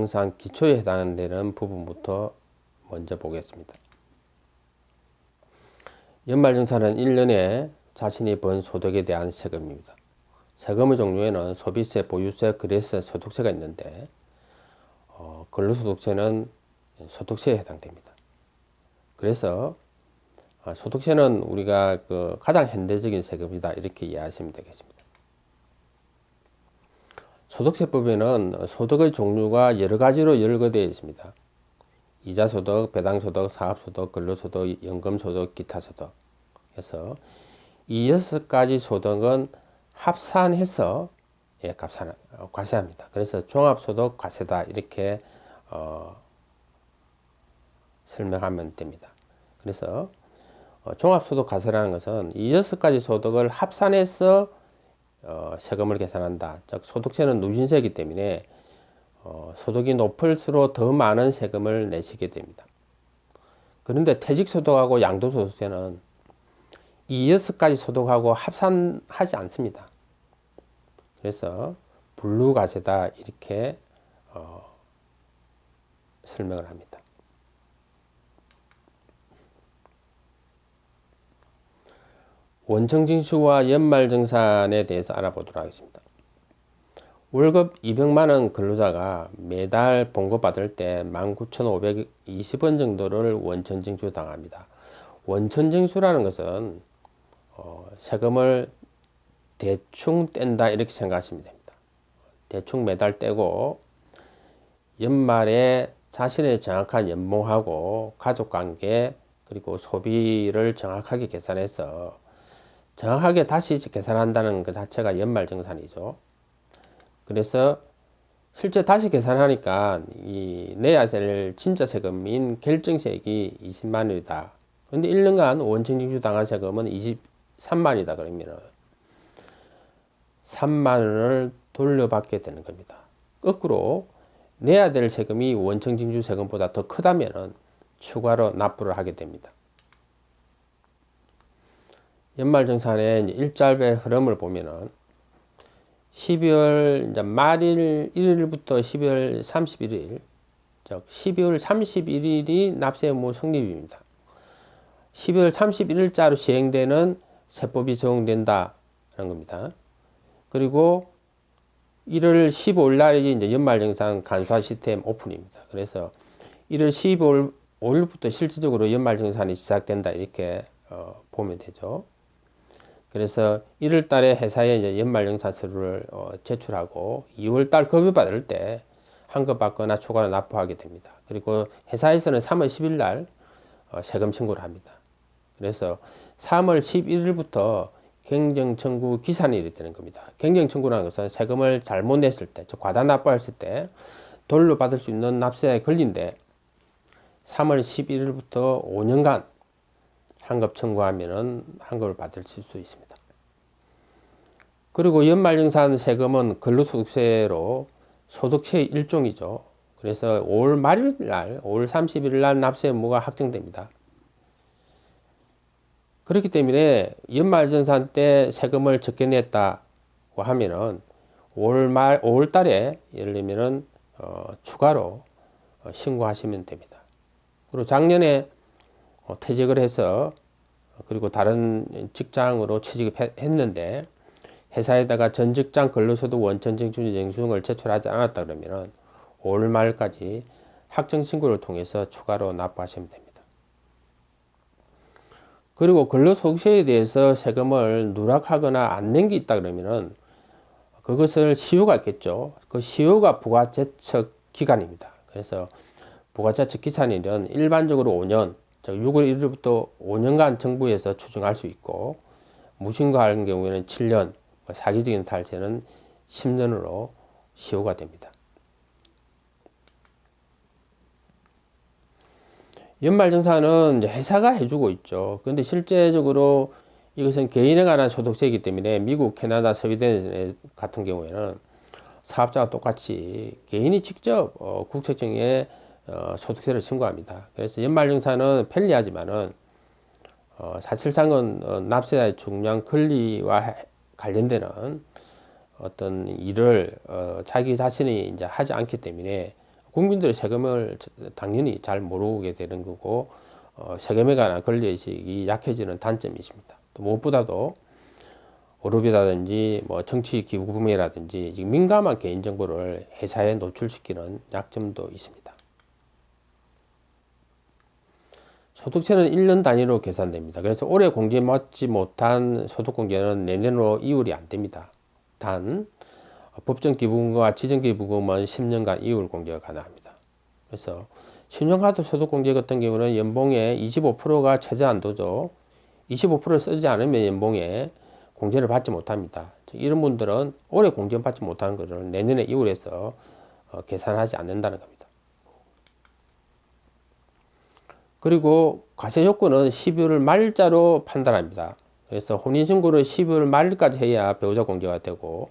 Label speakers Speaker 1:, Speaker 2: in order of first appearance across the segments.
Speaker 1: 연말정산 기초에 해당되는 부분부터 먼저 보겠습니다. 연말정산은 1년에 자신이 번 소득에 대한 세금입니다. 세금의 종류에는 소비세, 보유세, 거래세, 소득세가 있는데 근로소득세는 소득세에 해당됩니다. 그래서 소득세는 우리가 가장 현대적인 세금이다 이렇게 이해하시면 되겠습니다. 소득세법에는 소득의 종류가 여러 가지로 열거되어 있습니다. 이자소득, 배당소득, 사업소득, 근로소득, 연금소득, 기타소득 해서 이 6가지 소득은 합산해서 과세합니다. 그래서 종합소득 과세다 이렇게 설명하면 됩니다. 그래서 종합소득 과세라는 것은 이 6가지 소득을 합산해서 세금을 계산한다. 즉 소득세는 누진세이기 때문에 소득이 높을수록 더 많은 세금을 내시게 됩니다. 그런데 퇴직소득하고 양도소득세는 이 6가지 소득하고 합산하지 않습니다. 그래서 분류과세다 이렇게 설명을 합니다. 원청징수와 연말정산에 대해서 알아보도록 하겠습니다. 월급 200만원 근로자가 매달 봉급받을 때 19,520원 정도를 원천징수 당합니다. 원천징수라는 것은 세금을 대충 뗀다 이렇게 생각하시면 됩니다. 대충 매달 떼고 연말에 자신의 정확한 연봉하고 가족관계 그리고 소비를 정확하게 계산해서 정확하게 다시 계산한다는 것 자체가 연말정산이죠. 그래서 실제 다시 계산하니까 이 내야 될 진짜 세금인 결정세액이 20만 원이다. 그런데 1년간 원천징수 당한 세금은 23만이다. 그러면 3만 원을 돌려받게 되는 겁니다. 거꾸로 내야 될 세금이 원천징수 세금보다 더 크다면 추가로 납부를 하게 됩니다. 연말정산의 일자의 흐름을 보면은 12월 말일 1일부터 12월 31일, 즉 12월 31일이 납세 의무 성립입니다. 12월 31일자로 시행되는 세법이 적용된다는 겁니다. 그리고 1월 15일 날이 이제 연말정산 간소화 시스템 오픈입니다. 그래서 1월 15일부터 실질적으로 연말정산이 시작된다 이렇게 보면 되죠. 그래서 1월 달에 회사에 이제 연말정산서류를 제출하고 2월 달 급여받을 때 환급 받거나 초과로 납부하게 됩니다. 그리고 회사에서는 3월 10일 날 세금 청구를 합니다. 그래서 3월 11일부터 경정청구 기산일이 되는 겁니다. 경정청구라는 것은 세금을 잘못 냈을 때, 즉 과다 납부했을 때 돌려받을 수 있는 납세에 걸린데 3월 11일부터 5년간 환급 청구하면은 환급을 받을 수 있습니다. 그리고 연말정산 세금은 근로소득세로 소득세의 일종이죠. 그래서 5월 말일 날, 5월 30일 날 납세 의무가 확정됩니다. 그렇기 때문에 연말정산 때 세금을 적게 냈다고 하면은 5월 달에 예를 들면은 추가로 신고하시면 됩니다. 그리고 작년에 퇴직을 해서 그리고 다른 직장으로 취직했는데 회사에다가 전 직장 근로소득 원천징수 영수증을 제출하지 않았다 그러면 5월 말까지 확정신고를 통해서 추가로 납부하시면 됩니다. 그리고 근로소득세에 대해서 세금을 누락하거나 안 낸 게 있다 그러면은 그것을 시효가 있겠죠. 그 시효가 부가제척 기간입니다. 그래서 부가제척 기산일은 일반적으로 5년, 즉 6월 1일부터 5년간 정부에서 추정할 수 있고 무신고하는 경우에는 7년, 사기적인 탈세는 10년으로 시효가 됩니다. 연말정산은 이제 회사가 해주고 있죠. 그런데 실제적으로 이것은 개인에 관한 소득세이기 때문에 미국, 캐나다, 스웨덴 같은 경우에는 사업자가 똑같이 개인이 직접 국세청에 소득세를 신고합니다. 그래서 연말정산은 편리하지만은 사실상은 납세자의 중요한 권리와 관련되는 어떤 일을 자기 자신이 이제 하지 않기 때문에 국민들의 세금을 당연히 잘 모르게 되는 거고 세금에 관한 권리의식이 약해지는 단점이 있습니다. 또 무엇보다도 월급이라든지 뭐 정치 기부금이라든지 민감한 개인정보를 회사에 노출시키는 약점도 있습니다. 소득세는 1년 단위로 계산됩니다. 그래서 올해 공제받지 못한 소득공제는 내년으로 이율이 안 됩니다. 단 법정기부금과 지정기부금은 10년간 이율 공제가 가능합니다. 그래서 신용카드 소득공제 같은 경우는 연봉의 25%가 최저한도죠. 25%를 쓰지 않으면 연봉에 공제를 받지 못합니다. 이런 분들은 올해 공제받지 못하는 것을 내년에 이율해서 계산하지 않는다는 겁니다. 그리고 과세 요건은 12월 말자로 판단합니다. 그래서 혼인신고를 12월 말까지 해야 배우자 공제가 되고,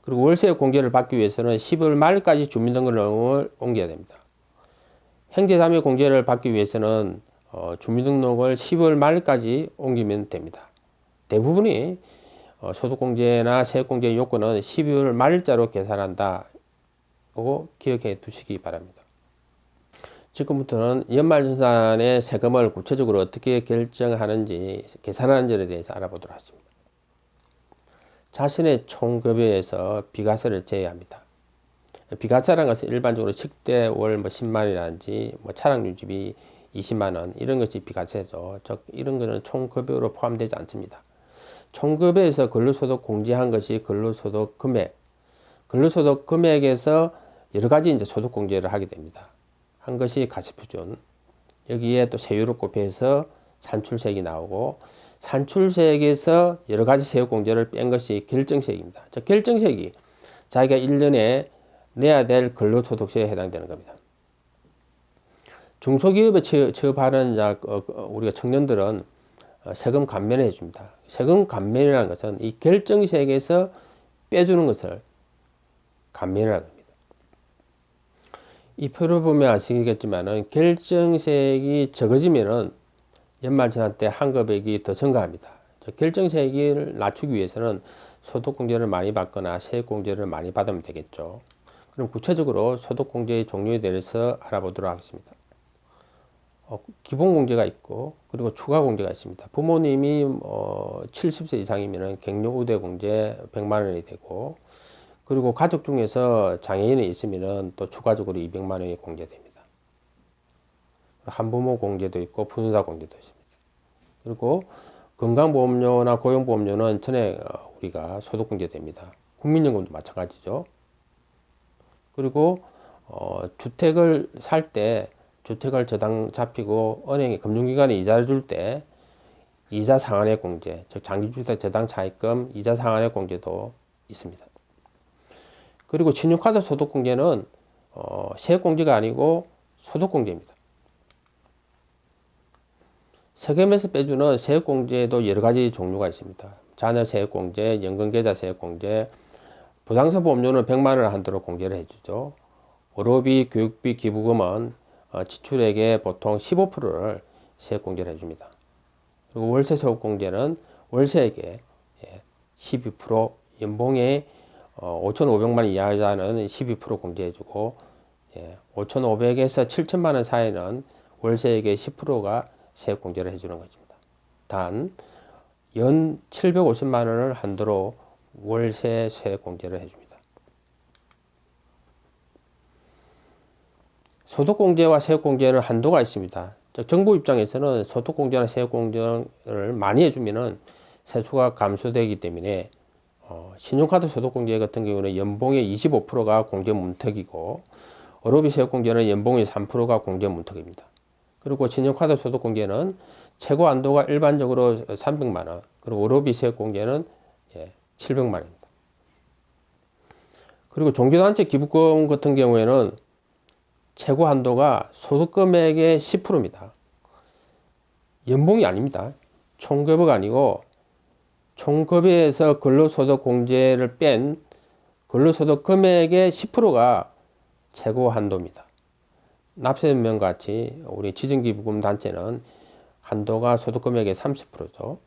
Speaker 1: 그리고 월세 공제를 받기 위해서는 12월 말까지 주민등록을 옮겨야 됩니다. 행제자매 공제를 받기 위해서는 주민등록을 12월 말까지 옮기면 됩니다. 대부분이 소득공제나 세액공제 요건은 12월 말자로 계산한다고 기억해 두시기 바랍니다. 지금부터는 연말정산의 세금을 구체적으로 어떻게 결정하는지, 계산하는지에 대해서 알아보도록 하겠습니다. 자신의 총급여에서 비과세를 제외합니다. 비과세라는 것은 일반적으로 식대 월 10만이라든지 차량 유지비 20만원 이런 것이 비과세죠. 즉 이런 것은 총급여로 포함되지 않습니다. 총급여에서 근로소득 공제한 것이 근로소득 금액, 근로소득 금액에서 여러 가지 이제 소득 공제를 하게 됩니다. 한 것이 가세표준, 여기에 또 세율을 곱해서 산출세액이 나오고, 산출세액에서 여러 가지 세액 공제를 뺀 것이 결정세액입니다. 저 결정세액이 자기가 1년에 내야 될 근로소득세에 해당되는 겁니다. 중소기업에 취업하는 우리가 청년들은 세금 감면을 해줍니다. 세금 감면이라는 것은 이 결정세액에서 빼주는 것을 감면이라고 합니다. 이 표를 보면 아시겠지만은 결정세액이 적어지면은 연말정산 때 한금액이 더 증가합니다. 결정세액을 낮추기 위해서는 소득공제를 많이 받거나 세액공제를 많이 받으면 되겠죠. 그럼 구체적으로 소득공제의 종류에 대해서 알아보도록 하겠습니다. 기본공제가 있고, 그리고 추가공제가 있습니다. 부모님이 70세 이상이면 갱년우대공제 100만원이 되고, 그리고 가족 중에서 장애인이 있으면 또 추가적으로 200만원이 공제됩니다. 한부모 공제도 있고 분유사 공제도 있습니다. 그리고 건강보험료나 고용보험료는 전에 우리가 소득공제됩니다. 국민연금도 마찬가지죠. 그리고 주택을 살 때 주택을 저당 잡히고 은행에 금융기관에 이자를 줄 때 이자 상환액 공제, 즉 장기주택 저당 차입금 이자 상환액 공제도 있습니다. 그리고 신용카드 소득공제는 세액공제가 아니고 소득공제입니다. 세금에서 빼주는 세액공제도 여러 가지 종류가 있습니다. 자녀세액공제, 연금계좌 세액공제, 부당사보험료는 100만원을 한도로 공제를 해주죠. 의료비, 교육비, 기부금은 지출액의 보통 15%를 세액공제를 해줍니다. 그리고 월세세액공제는 월세액의 12%, 연봉의 5,500만원 이하자는 12% 공제해주고, 5,500에서 7,000만원 사이는 월세액의 10%가 세액공제를 해주는 것입니다. 단, 연 750만원을 한도로 월세 세액공제를 해줍니다. 소득공제와 세액공제는 한도가 있습니다. 즉 정부 입장에서는 소득공제나 세액공제를 많이 해주면 세수가 감소되기 때문에 신용카드 소득공제 같은 경우는 연봉의 25%가 공제 문턱이고, 의료비 세액공제는 연봉의 3%가 공제 문턱입니다. 그리고 신용카드 소득공제는 최고 한도가 일반적으로 300만원, 그리고 의료비 세액공제는 700만원입니다. 그리고 종교단체 기부금 같은 경우에는 최고 한도가 소득금액의 10%입니다. 연봉이 아닙니다. 총급여가 아니고 총급여에서 근로소득 공제를 뺀 근로소득 금액의 10%가 최고 한도입니다. 납세연명 같이 우리 지정기부금 단체는 한도가 소득금액의 30%죠.